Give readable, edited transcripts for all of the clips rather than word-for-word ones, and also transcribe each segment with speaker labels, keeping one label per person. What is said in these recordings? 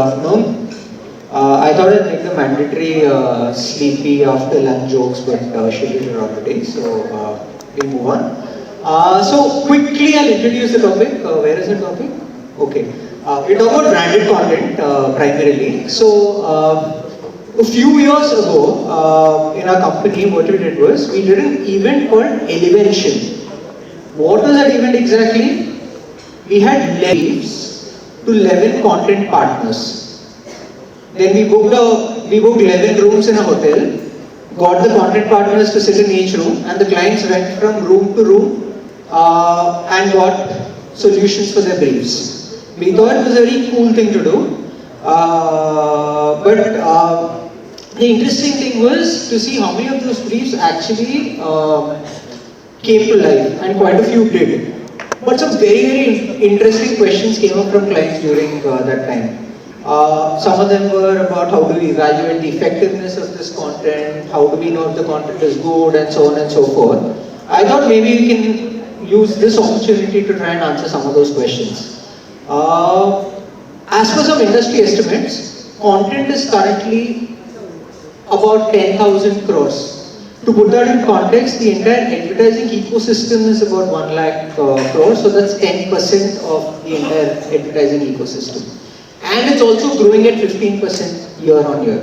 Speaker 1: afternoon. I thought I'd make the mandatory sleepy after lunch jokes, but scheduled it already, so we move on. So quickly I'll introduce the topic. Where is the topic? Okay. We talk about branded content primarily. So a few years ago in our company, what we did was we did an event called Elevention. What was that event exactly? We had leaves to 11 content partners. Then we booked 11 rooms in a hotel, got the content partners to sit in each room, and the clients went from room to room and got solutions for their briefs. We thought it was a very cool thing to do, but the interesting thing was to see how many of those briefs actually came to life, and quite a few did. But some very interesting questions came up from clients during that time. Some of them were about how do we evaluate the effectiveness of this content, how do we know if the content is good, and so on and so forth. I thought maybe we can use this opportunity to try and answer some of those questions. As per some industry estimates, content is currently about 10,000 crores. To put that in context, the entire advertising ecosystem is about 1 lakh crores, so that's 10% of the entire advertising ecosystem. And it's also growing at 15% year on year.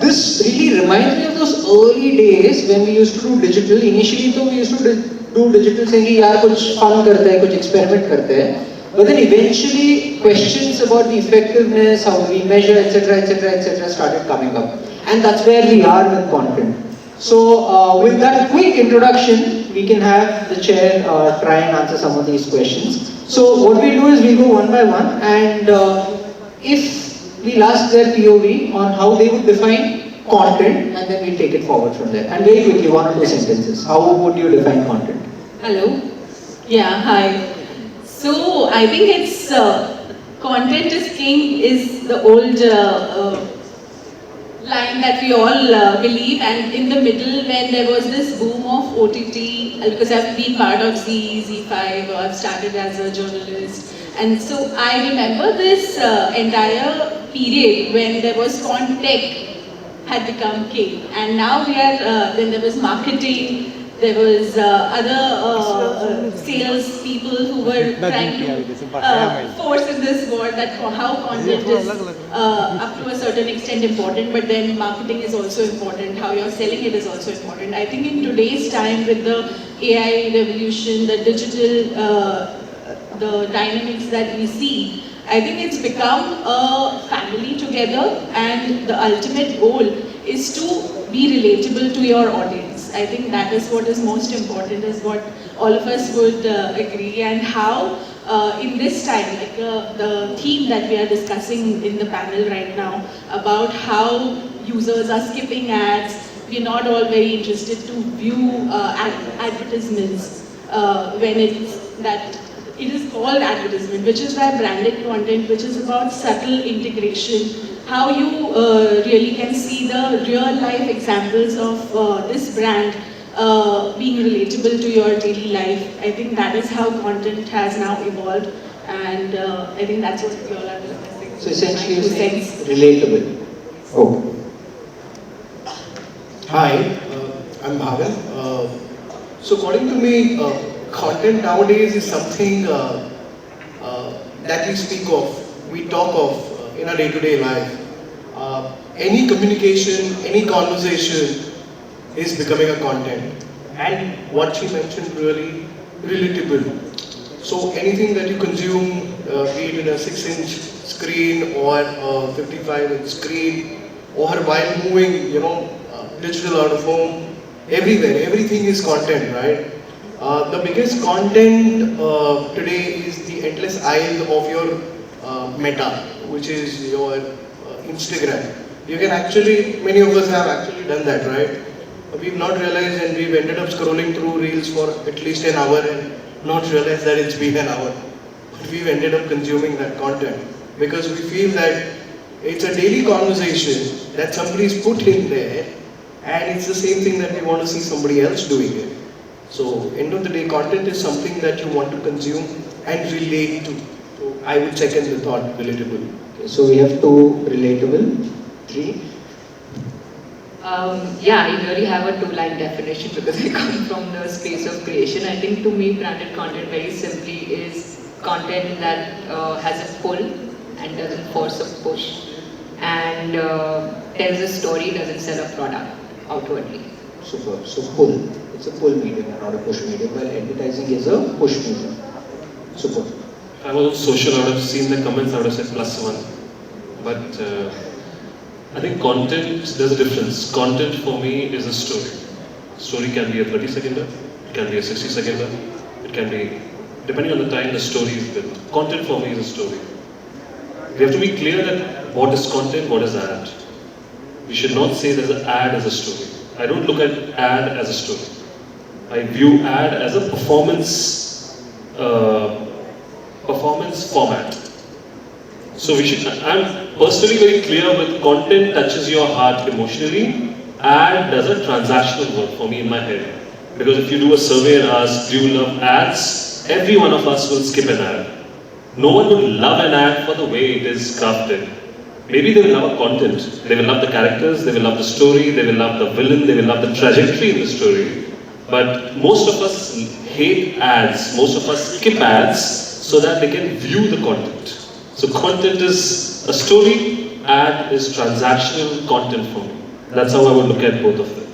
Speaker 1: This really reminds me of those early days when we used to do digital. Initially, though, we used to do digital saying, yaar, kuch fun karte hai, kuch experiment karte hai. But then eventually, questions about the effectiveness, how do we measure, etc., started coming up. And that's where we are with content. So, with that quick introduction, we can have the chair try and answer some of these questions. So, what we do is we go one by one, and if we'll ask their POV on how they would define content, and then we'll take it forward from there. And very quickly, 1 or 2 sentences. How would you define content?
Speaker 2: Hello. Yeah, hi. So, I think it's content is king is the old line that we all believe, and in the middle when there was this boom of OTT, because I've been part of Z5, I've started as a journalist, and so I remember this entire period when there was content had become king, and now we are, then there was marketing, there was other sales people who were trying to force in this world that how content is up to a certain extent important, but then marketing is also important, how you're selling it is also important. I think in today's time with the AI revolution, the digital, the dynamics that we see, I think it's become a family together, and the ultimate goal is to be relatable to your audience. I think that is what is most important, is what all of us would agree, and how in this time, like the theme that we are discussing in the panel right now about how users are skipping ads, we're not all very interested to view advertisements when it's that it is called advertisement, which is why branded content, which is about subtle integration, how you really can see the real life examples of this brand being relatable to your daily life. I think that is how content has now evolved, and I think that's what we all are discussing.
Speaker 1: So essentially you're saying relatable. Oh.
Speaker 3: Hi, I'm Bhavin. So according to me, content nowadays is something that we speak of, we talk of in our day-to-day life. Any communication, any conversation is becoming a content. And what she mentioned really relatable. So anything that you consume, be it in a 6-inch screen or a 55-inch screen, or while moving, digital out of home, everywhere, everything is content, right? The biggest content today is the endless aisle of your meta, which is your Instagram. You can actually, many of us have actually done that, right? We've not realized, and we've ended up scrolling through reels for at least an hour and not realized that it's been an hour. But we've ended up consuming that content because we feel that it's a daily conversation that somebody's put in there, and it's the same thing that we want to see somebody else doing it. So, end of the day, content is something that you want to consume and relate to. So, I would second the thought, relatable.
Speaker 1: So we have 2 relatable, 3.
Speaker 4: Yeah, I really have a two-line definition because I come from the space of creation. I think to me, branded content very simply is content that has a pull and doesn't force a push, and tells a story, doesn't sell a product outwardly.
Speaker 1: Super. So pull. It's a pull medium and not a push medium, while advertising is a push medium. Super.
Speaker 5: If I was on social, I would have seen the comments, I would have said +1. But I think content, there's a difference. Content for me is a story. Story can be a 30-seconder, it can be a 60-seconder, it can be, depending on the time the story is built. Content for me is a story. We have to be clear that what is content, what is ad. We should not say that an ad is a story. I don't look at ad as a story. I view ad as a performance format. So I'm personally very clear with content touches your heart emotionally. Ad does a transactional work for me in my head. Because if you do a survey and ask, do you love ads? Every one of us will skip an ad. No one would love an ad for the way it is crafted. Maybe they will love a content. They will love the characters, they will love the story, they will love the villain, they will love the trajectory in the story. But most of us hate ads. Most of us skip ads so that they can view the content. So content is a story, ad is transactional content for me. That's how I would look at both of them.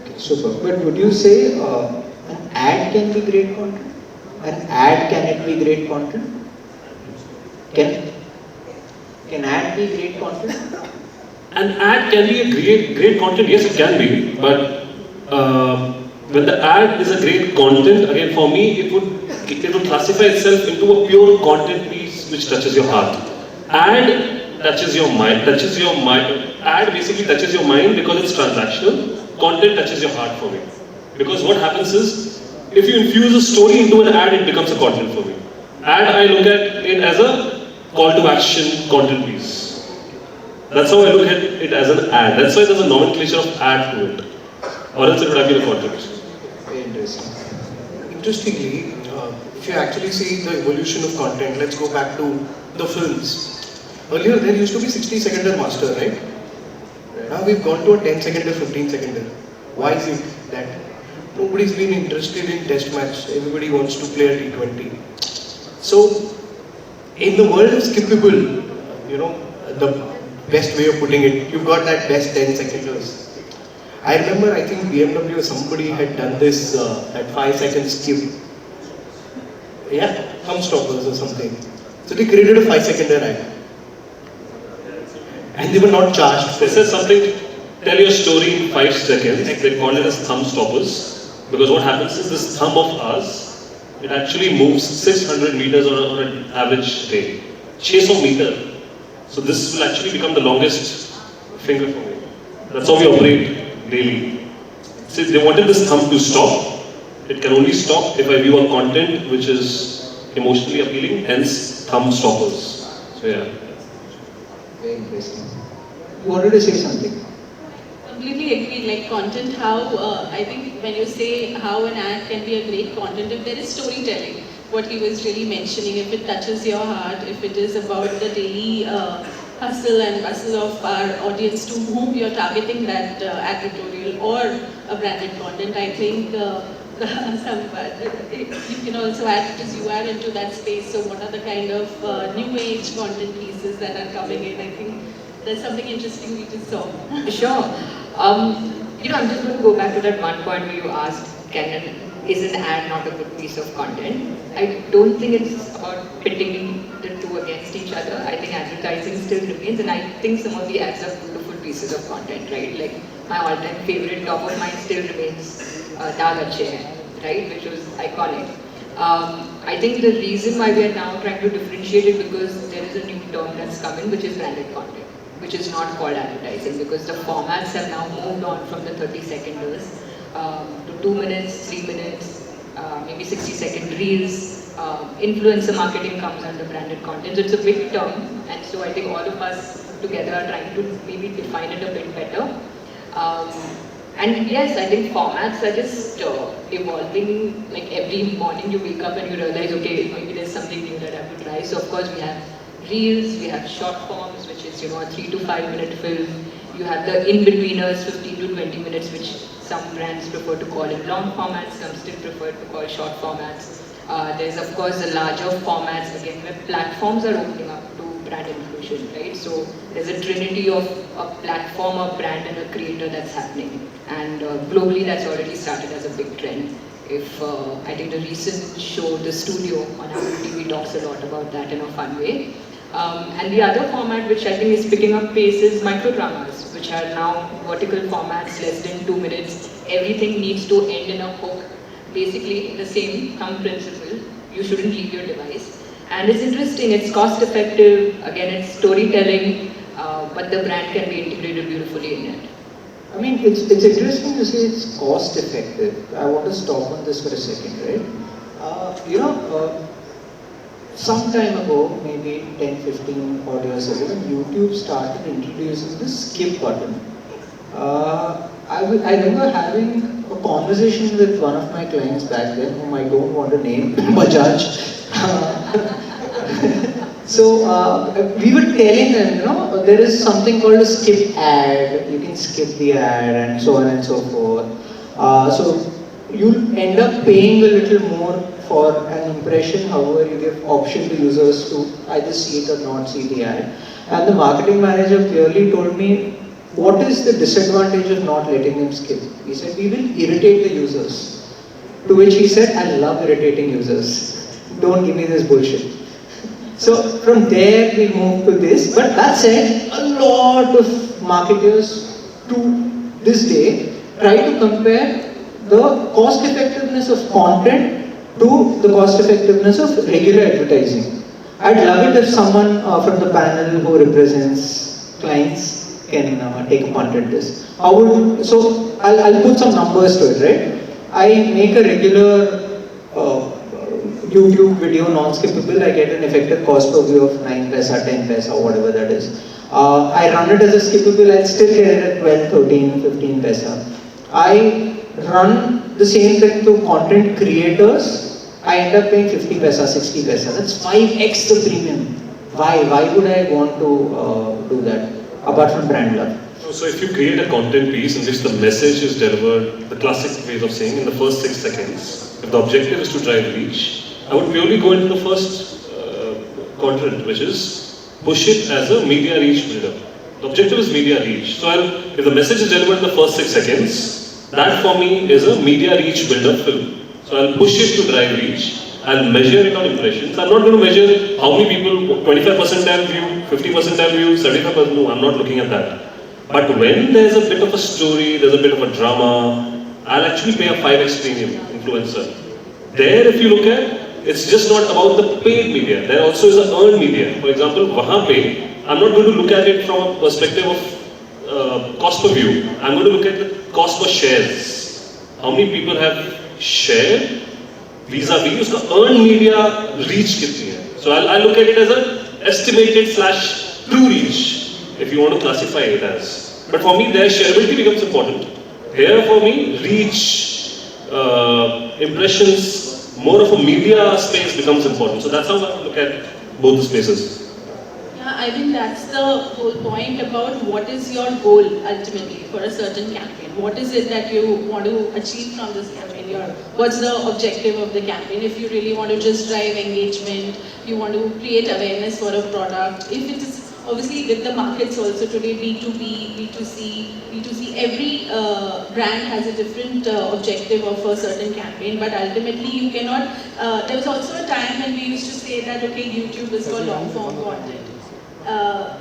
Speaker 1: Okay, super. But would you say an ad can be great content? An ad can it be great content? Can ad be great content?
Speaker 5: An ad can be a great content, yes it can be, but when the ad is a great content, again for me it would classify itself into a pure content piece which touches your heart. Ad touches your mind, ad basically touches your mind because it's transactional, content touches your heart for me. Because what happens is, if you infuse a story into an ad, it becomes a content for me. Ad, I look at it as a call to action content piece. That's how I look at it as an ad. That's why there's a nomenclature of ad to it. Or else it would have been a content.
Speaker 1: Very interesting.
Speaker 3: Interestingly, if you actually see the evolution of content, let's go back to the films. Earlier there used to be 60-seconder master, right? Now we've gone to a 10-seconder, 15-seconder. Why is it that nobody's been interested in test match? Everybody wants to play a T20. So, in the world of skippable, the best way of putting it, you've got that best 10 seconders. I remember, I think BMW or somebody had done this at 5-second skip. Yeah, thumb stoppers or something. So they created a 5-seconder ad. And they were not charged.
Speaker 5: This is something, tell your story in 5 seconds. They call it as thumb stoppers. Because what happens is this thumb of ours, it actually moves 600 meters on an average day. 600 meters. So this will actually become the longest finger for me. That's how we operate daily. So they wanted this thumb to stop. It can only stop if I view a content which is emotionally appealing, hence thumb stoppers. So yeah.
Speaker 1: Very interesting. You wanted to say something?
Speaker 2: Completely agree. Like content, how I think when you say how an ad can be a great content, if there is storytelling, what he was really mentioning, if it touches your heart, if it is about the daily hustle and bustle of our audience to whom you're targeting that advertorial or a branded content, I think you can also add, because you are into that space, so what are the kind of new age content pieces that are coming in? I think there's something interesting we just saw.
Speaker 4: Sure. I'm just going to go back to that one point where you asked, is an ad not a good piece of content? I don't think it's about pitting the two against each other. I think advertising still remains, and I think some of the ads are beautiful pieces of content, right? Like my all-time favorite top of mind still remains Daag Achhe Hain, right? Which was iconic. I think the reason why we are now trying to differentiate it because there is a new term that's come in, which is branded content, which is not called advertising, because the formats have now moved on from the 30-seconders to 2 minutes, 3 minutes, maybe 60-second reels. Influencer marketing comes under branded content. So it's a big term, and so I think all of us together are trying to maybe define it a bit better. And yes, I think formats are just evolving. Like every morning you wake up and you realize, okay, maybe there's something new that I have to try. So of course we have reels, we have short forms, which is, a 3 to 5 minute film. You have the in-betweeners, 15 to 20 minutes, which some brands prefer to call in long formats, some still prefer to call short formats. There's of course the larger formats, again, where platforms are opening up to brand inclusion, right? So there's a trinity of a platform, a brand and a creator that's happening. And globally that's already started as a big trend. If I think the recent show, The Studio on Apple TV talks a lot about that in a fun way. And the other format which I think is picking up pace is microdramas, which are now vertical formats, less than 2 minutes. Everything needs to end in a hook. Basically, the same thumb principle. You shouldn't leave your device. And it's interesting, it's cost effective, again it's storytelling, but the brand can be integrated beautifully in it.
Speaker 1: I mean, it's interesting to say it's cost effective. I want to stop on this for a second, right? Some time ago, maybe 10, 15 odd years ago, when YouTube started introducing the skip button. I remember having a conversation with one of my clients back then, whom I don't want to name, Bajaj. So we were telling them, there is something called a skip ad. You can skip the ad and so on and so forth. So you'll end up paying a little more for an impression. However, you give option to users to either see it or not see the ad. And the marketing manager clearly told me, what is the disadvantage of not letting them skip? He said, we will irritate the users. To which he said, I love irritating users. Don't give me this bullshit. So from there we moved to this. But that said, a lot of marketers to this day try to compare the cost effectiveness of content to the cost effectiveness of regular advertising. I'd love it if someone from the panel who represents clients can take a punt at this. So I'll put some numbers to it, right? I make a regular YouTube video non-skippable. I get an effective cost per view of 9 paisa, 10 paisa, or whatever that is. I run it as a skippable, I'll still get it at 12, 13, 15 paisa. I run the same thing to content creators. I end up paying 50 paisa, 60 paisa. That's 5x the premium. Why? Why would I want to do that? Apart from brand love.
Speaker 5: So if you create a content piece in which the message is delivered, the classic ways of saying, in the first 6 seconds, if the objective is to drive reach, I would purely go into the first quadrant, which is push it as a media reach builder. The objective is media reach. So if the message is delivered in the first 6 seconds, that for me is a media reach builder film. So I'll push it to drive reach. I'll measure it on impressions. I'm not going to measure how many people, 25% time view, 50% time view, 75%, no, I'm not looking at that. But when there's a bit of a story, there's a bit of a drama, I'll actually pay a 5x premium influencer. There, if you look at, it's just not about the paid media. There also is an earned media. For example, wahan pe, I'm not going to look at it from a perspective of cost per view. I'm going to look at the cost per shares. How many people have shared vis-a-vis उसका earned media reach कितनी है. So I'll look at it as an estimated / true reach, if you want to classify it as. But for me, their shareability becomes important. Here for me, reach, impressions, more of a media space becomes important. So that's how I look at both the spaces.
Speaker 2: Yeah, I think that's the whole point about what is your goal ultimately for a certain campaign. What is it that you want to achieve from this campaign? What's the objective of the campaign? If you really want to just drive engagement, you want to create awareness for a product. If it is obviously with the markets also today, B2B, B2C, every brand has a different objective of a certain campaign, but ultimately you cannot, there was also a time when we used to say that, okay, YouTube is for long form content.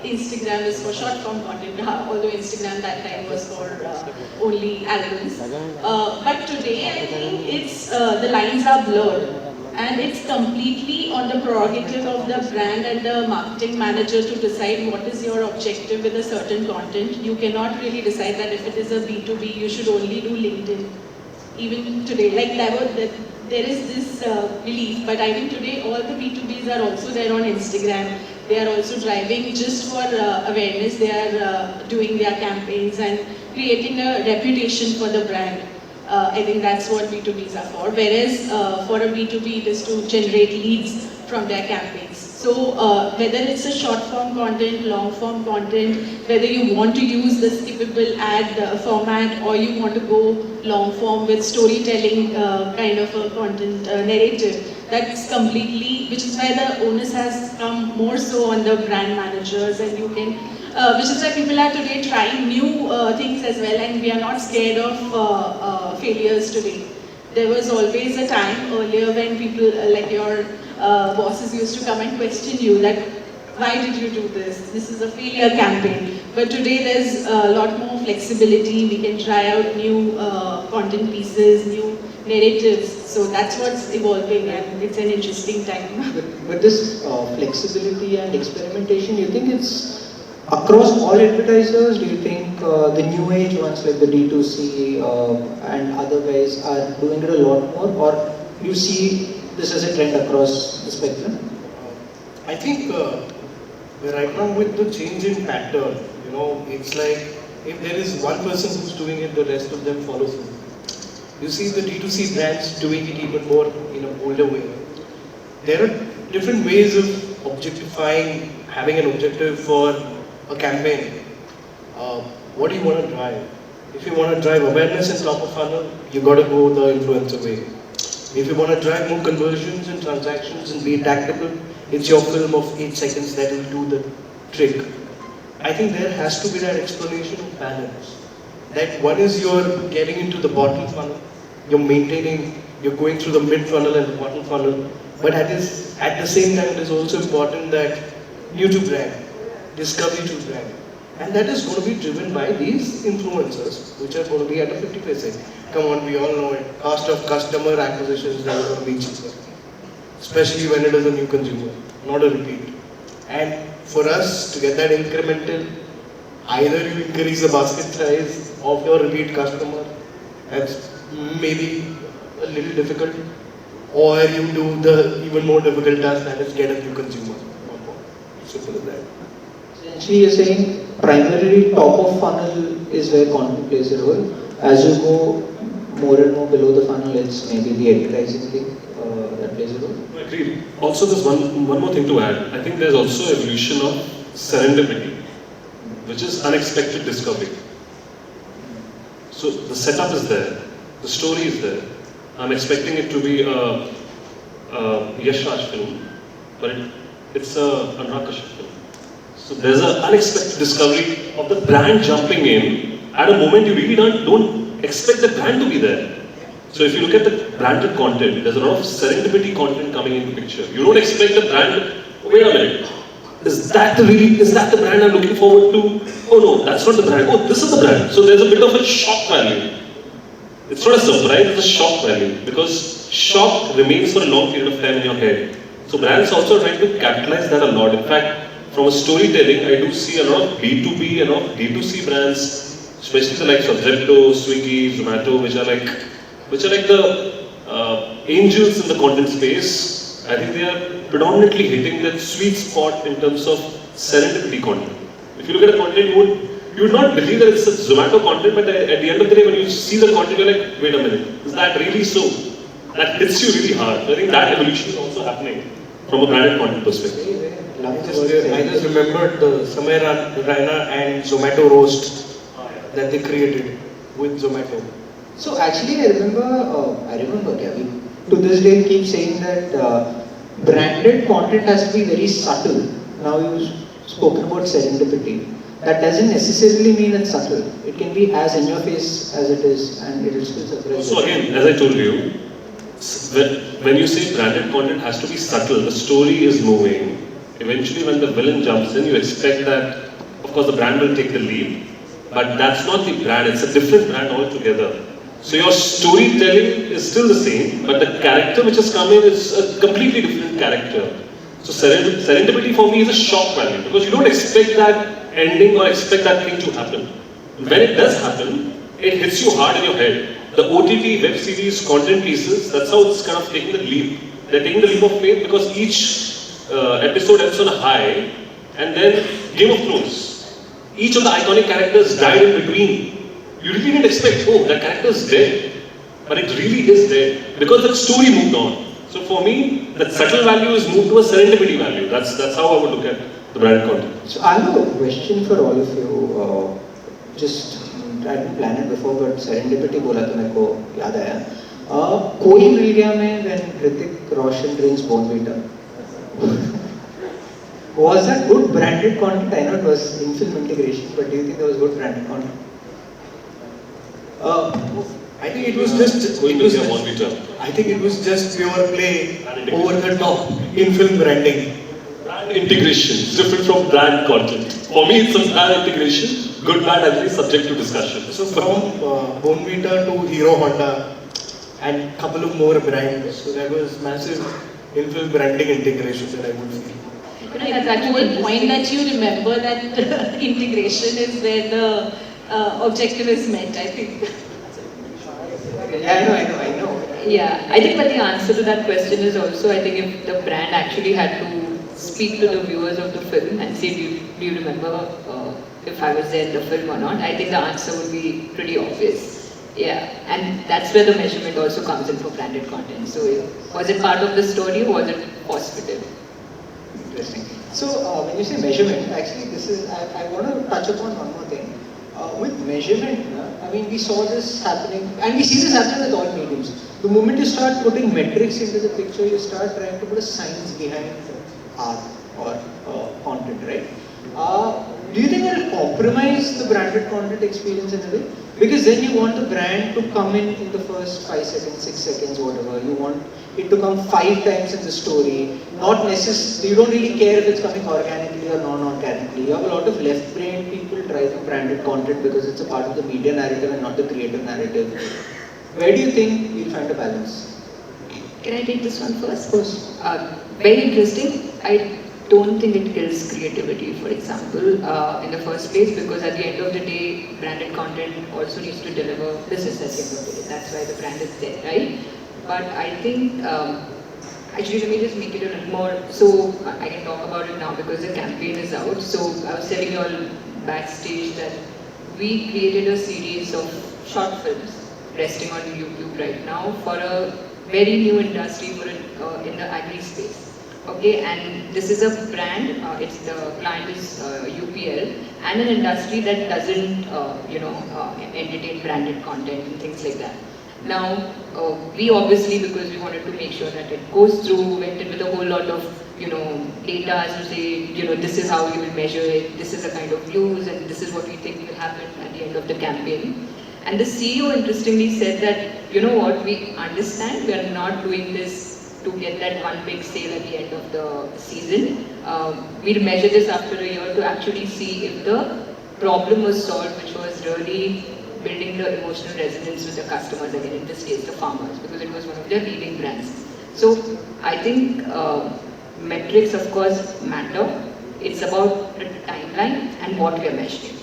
Speaker 2: Instagram is for short form content, although Instagram that time was for only albums. But today I think it's, the lines are blurred. And it's completely on the prerogative of the brand and the marketing manager to decide what is your objective with a certain content. You cannot really decide that if it is a B2B, you should only do LinkedIn. Even today, like there is this belief, but I think today all the B2Bs are also there on Instagram. They are also driving just for awareness. They are doing their campaigns and creating a reputation for the brand. I think that's what B2Bs are for. Whereas for a B2B, it is to generate leads from their campaigns. So whether it's a short form content, long form content, whether you want to use the skippable ad format or you want to go long form with storytelling kind of a content narrative, that's completely, which is why the onus has come more so on the brand managers, and you can, which is why people are today trying new things as well, and we are not scared of failures today. There was always a time earlier when people like your bosses used to come and question you that why did you do this? This is a failure campaign. But today there's a lot more flexibility. We can try out new content pieces, new narratives. So that's what's evolving, and it's an interesting time.
Speaker 1: But this flexibility and experimentation, you think it's across all advertisers? Do you think the new age ones like the D2C and other guys are doing it a lot more, or you see this as a trend across the spectrum?
Speaker 3: I think right now with the change in pattern, it's like if there is one person who's doing it, the rest of them follow suit. You see the D2C brands doing it even more in a bolder way. There are different ways of objectifying, having an objective for a campaign. What do you want to drive? If you want to drive awareness in top of funnel, you got to go the influencer way. If you want to drive more conversions and transactions and be tactical, it's your film of 8 seconds that will do the trick. I think there has to be that explanation of balance. That one is you're getting into the bottom funnel, you're maintaining, you're going through the mid funnel and the bottom funnel, but at the same time it is also important that new to brand, discovery to brand. And that is going to be driven by these influencers, which are going to be at a 50%. Come on, we all know it. Cost of customer acquisition is never going to be cheaper. Especially when it is a new consumer, not a repeat. And for us to get that incremental, either you increase the basket size of your repeat customer, that's maybe a little difficult, or you do the even more difficult task, that is get a new consumer. Simple as that.
Speaker 1: Essentially, you're saying primarily top of funnel is where content plays a role. As you go more and more below the funnel, it's maybe the advertising thing that plays a role.
Speaker 5: I agree. Also, there's one more thing to add. I think there's also evolution of serendipity, which is unexpected discovery. So the setup is there, the story is there. I'm expecting it to be a Yash Raj film, but it's a Anurag Kashyap film. So there's an unexpected discovery of the brand jumping in at a moment you really don't expect the brand to be there. So if you look at the branded content, there's a lot of serendipity content coming into picture. You don't expect the brand, wait a minute, is that the brand I'm looking forward to? Oh no, that's not the brand. Oh, this is the brand. So there's a bit of a shock value. It's not a surprise, it's a shock value, because shock remains for a long period of time in your head. So brands also trying to capitalize that a lot. In fact, from a storytelling, I do see a lot of B2B and of D2C brands, especially the likes of Zepto, Swiggy, Zomato, which are like the angels in the content space. I think they are predominantly hitting that sweet spot in terms of serendipity content. If you look at the content, you would not believe that it's a Zomato content, but at the end of the day, when you see the content, you're like, wait a minute, is that really so? That hits you really hard. I think that evolution is also happening from a branded content perspective.
Speaker 3: I just remembered the Samay Raina and Zomato roast that they created with Zomato.
Speaker 1: So actually, I remember, Gavin, to this day keep saying that branded content has to be very subtle. Now you've spoken about serendipity. That doesn't necessarily mean it's subtle. It can be as in your face as it is, and it will still surprise.
Speaker 5: So again, as I told you, when you say branded content has to be subtle, the story is moving. Eventually, when the villain jumps in, you expect that, of course, the brand will take the lead. But that's not the brand, it's a different brand altogether. So your storytelling is still the same, but the character which has come in is a completely different character. So serendipity for me is a shock value, because you don't expect that ending or expect that thing to happen. When it does happen, it hits you hard in your head. The OTT, web series, content pieces, that's how it's kind of taking the leap. They're taking the leap of faith because each episode ends on a high, and then Game of Thrones. Each of the iconic characters died in between. You really didn't expect, oh, that character is dead. But it really is dead, because the story moved on. So for me, that subtle value is moved to a serendipity value. That's how I would look at the branded content.
Speaker 1: So I have a question for all of you. Just I didn't plan it before, but serendipity बोला तो मेरे को याद आया. कोई मिल गया मैं when Hrithik Roshan drinks Bonvita. Was that good branded content? I know it was in film integration, but do you think that was good branded content?
Speaker 3: I think it was just.
Speaker 5: Going to one meter.
Speaker 3: I think it was just pure play over the top in film branding.
Speaker 5: Brand integration is different from brand content. For me, it's a brand integration. Good, bad, actually subject to discussion.
Speaker 3: So from Bonvita to Hero Honda and couple of more brands. So there was massive in-film branding integration that I would feel.
Speaker 2: You know, that's actually the point that you remember that integration is where the objective is met, I think.
Speaker 1: Yeah, I know.
Speaker 4: Yeah, I think that the answer to that question is also, I think if the brand actually had to speak to the viewers of the film and say, do you remember if I was there in the film or not, I think the answer would be pretty obvious. Yeah, and that's where the measurement also comes in for branded content. So was it part of the story or was it positive?
Speaker 1: Interesting. So when you say measurement, actually this is, I want to touch upon one more thing. With measurement, I mean, we saw this happening, and we see this happening with all mediums. The moment you start putting metrics into the picture, you start trying to put a science behind art or content, right? Do you think it will compromise the branded content experience in a way? Because then you want the brand to come in the first 5 seconds, 6 seconds, whatever. You want it to come 5 times in the story. Not necessarily, you don't really care if it's coming organically or non-organically. You have a lot of left-brained people driving branded content because it's a part of the media narrative and not the creative narrative. Where do you think we'll find a balance?
Speaker 4: Can I take this one first?
Speaker 1: Of course.
Speaker 4: Very interesting. I don't think it kills creativity, for example, in the first place, because at the end of the day, branded content also needs to deliver business at the end of the day. That's why the brand is there, right? But I think, actually let me just make it a little more, so I can talk about it now because the campaign is out. So I was telling you all backstage that we created a series of short films resting on YouTube right now for a very new industry in the agri space. Okay, and this is a brand, it's the client is UPL, and an industry that doesn't, entertain branded content and things like that. Now, we obviously, because we wanted to make sure that it goes through, went in with a whole lot of, data as to say, this is how you will measure it, this is the kind of views, and this is what we think will happen at the end of the campaign. And the CEO interestingly said that, you know what, we understand we are not doing this to get that one big sale at the end of the season. We'll measure this after a year to actually see if the problem was solved, which was really building the emotional resonance with the customers, again in this case the farmers, because it was one of their leading brands. So I think metrics of course matter. It's about the timeline and what we are measuring.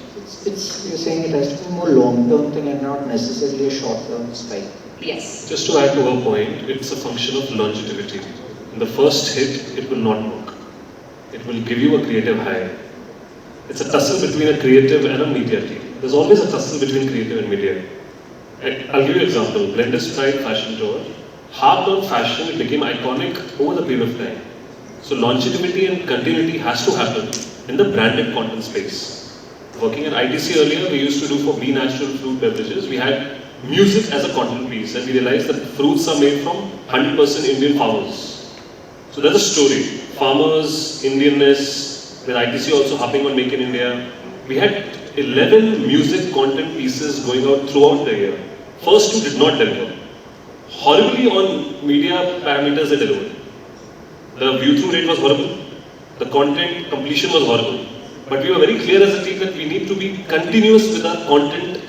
Speaker 1: You're saying it has to be more long-term thing and not necessarily a short-term spike.
Speaker 4: Yes.
Speaker 5: Just to add to her point, it's a function of longevity. In the first hit, it will not work. It will give you a creative high. It's a tussle between a creative and a media team. There's always a tussle between creative and media. I'll give you an example. Blenders Pride fashion tour. Harped on fashion, it became iconic over the period of time. So longevity and continuity has to happen in the branded content space. Working at ITC earlier, we used to do for Be Natural fruit beverages. We had music as a content piece, and we realized that fruits are made from 100% Indian farmers. So there's a story. Farmers, Indianness, with ITC also hopping on Make in India. We had 11 music content pieces going out throughout the year. First two did not deliver. Horribly on media parameters they delivered. The view-through rate was horrible. The content completion was horrible. But we were very clear as a team that we need to be continuous with our content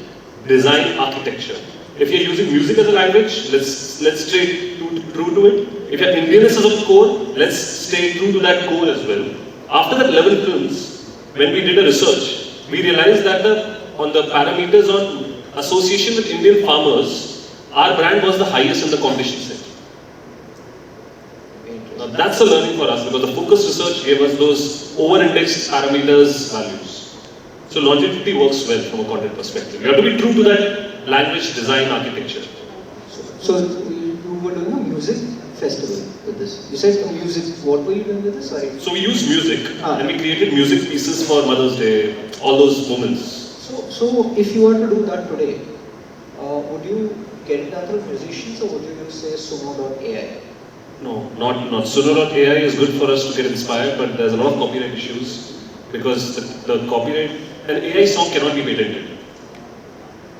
Speaker 5: design architecture. If you're using music as a language, let's stay true to it. If you're Indianness as a core, let's stay true to that core as well. After that 11 films, when we did a research, we realized that on the parameters on association with Indian farmers, our brand was the highest in the competition set. Now that's a learning for us because the focus research gave us those over-indexed parameters values. So longevity works well from a content perspective. You have to be true to that language design architecture.
Speaker 1: So you were doing a music festival with this? You said music. What were you doing with this? Sorry.
Speaker 5: So we use music and we created music pieces for Mother's Day, all those moments.
Speaker 1: So if you were to do that today, would you get it done through musicians or would you say suno.ai?
Speaker 5: No, not. Suno.ai is good for us to get inspired, but there's a lot of copyright issues because the copyright, an AI song cannot be patented.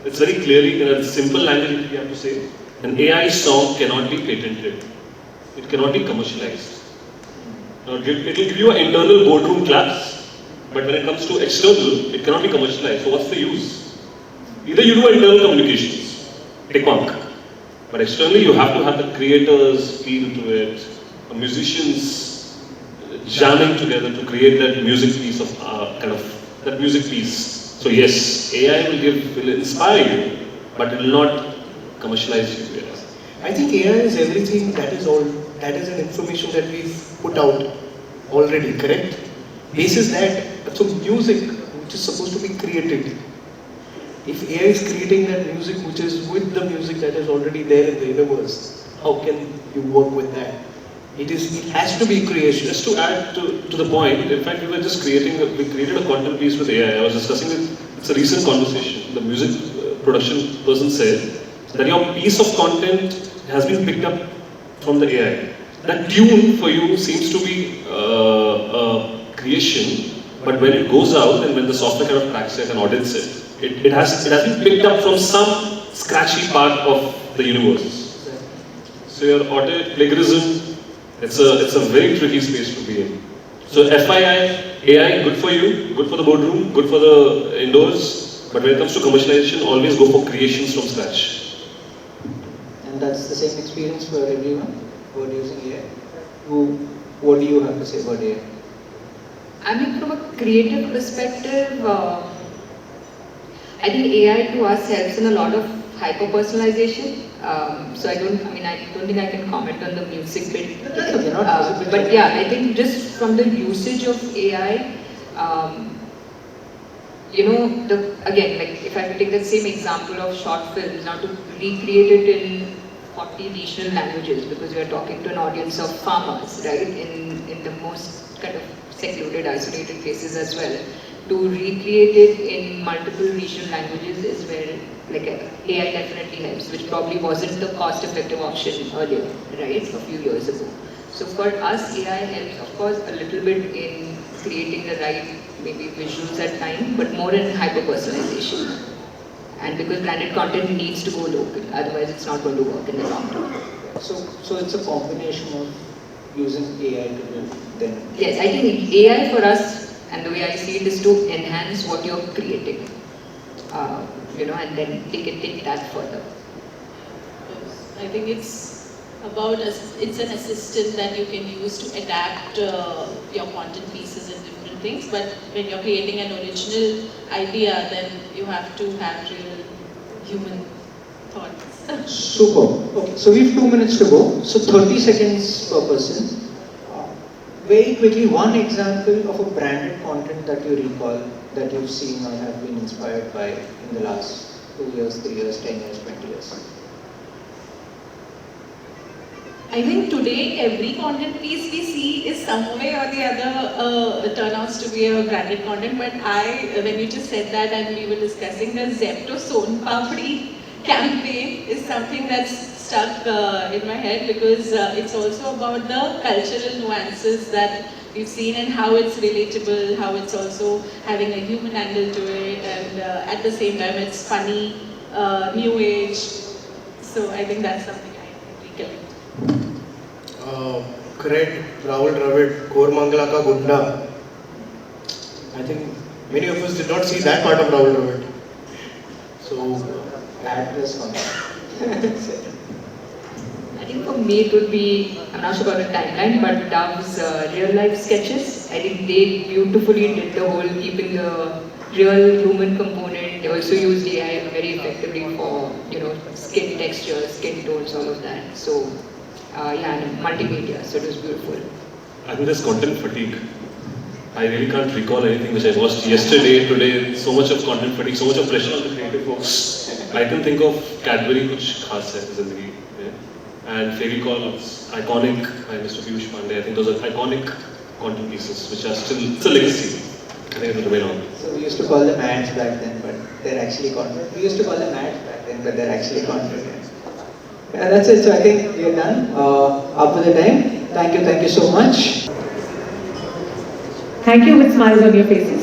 Speaker 5: It's very clearly in a simple language we have to say, an AI song cannot be patented. It cannot be commercialized. Now, it will give you an internal boardroom class, but when it comes to external, it cannot be commercialized. So what's the use? Either you do internal communications, take one. But externally, you have to have the creators feel to it, musicians jamming together to create that music piece of that music piece. So yes, AI will inspire you, but it will not commercialize you.
Speaker 3: I think AI is everything that is an information that we've put out already, correct? Basis that, so music which is supposed to be created. If AI is creating that music which is with the music that is already there in the universe, how can you work with that? It has to be creation.
Speaker 5: Just to add to the point, in fact, we created a content piece with AI. I was discussing it's a recent conversation. The music production person said that your piece of content has been picked up from the AI. That tune for you seems to be a creation, but when it goes out and when the software kind of tracks it and audits it has been picked up from some scratchy part of the universe. So your audit, plagiarism, it's a very tricky space to be in. So FII, AI, good for you, good for the boardroom, good for the indoors, but when it comes to commercialization, always go for creations from scratch.
Speaker 1: And that's the same experience for everyone who are using AI. What do you have to say about AI?
Speaker 4: I mean, from a creative perspective, I think AI to us helps in a lot of hyper-personalization. So I don't think I can comment on the music bit. But yeah, I think just from the usage of AI, again, like if I take the same example of short films, now to recreate it in 40 regional languages, because we are talking to an audience of farmers, right, in the most kind of secluded, isolated places as well. To recreate it in multiple regional languages is where AI definitely helps, which probably wasn't the cost-effective option earlier, right, a few years ago. So for us, AI helps, of course, a little bit in creating the right maybe visuals at time, but more in hyper-personalization. And because branded content needs to go local, otherwise it's not going to work in the long term.
Speaker 1: So it's a combination of using AI to build then?
Speaker 4: Yes, I think AI for us, and the way I see it, is to enhance what you're creating, and then take that further.
Speaker 2: I think it's it's an assistant that you can use to adapt your content pieces and different things, but when you're creating an original idea, then you have to have real human thoughts.
Speaker 1: Super. Okay, so we have 2 minutes to go. So 30 seconds per person. Very quickly, one example of a branded content that you recall, that you've seen or have been inspired by in the last 2 years, 3 years, 10 years, 20 years.
Speaker 2: I think today every content piece we see is some way or the other turn out to be a branded content. But when you just said that and we were discussing, the Zepto Son Papdi campaign is something that's stuck in my head, because it's also about the cultural nuances that we've seen and how it's relatable, how it's also having a human angle to it, and at the same time it's funny, new age. So I think that's something I recollect.
Speaker 3: Correct, Rahul Dravid, Kormangala Ka Gunda. I think many of us did not see that part of Rahul Dravid. So,
Speaker 1: Address on
Speaker 4: I think for me it would be, I'm not sure about the timeline, but Dove's real life sketches. I think they beautifully did the whole keeping the real human component. They also used AI very effectively for, skin texture, skin tones, all of that. So, and multimedia, so it was beautiful.
Speaker 5: I think there's content fatigue. I really can't recall anything which I watched yesterday, today. So much of content fatigue, so much of pressure on the creative folks. I can think of Cadbury, which khas hai zindagi, and Fairy Calls. iconic by Mr. Piyush Pandey. I think those are iconic content pieces which are still, it's a legacy. I think it will remain on.
Speaker 1: So we used to call them ads back then, but they're actually content. We used to call them ads back then, but they're actually content. Yeah, that's it. So I think we are done. Up with the time. Thank you so much.
Speaker 6: Thank you with smiles on your faces.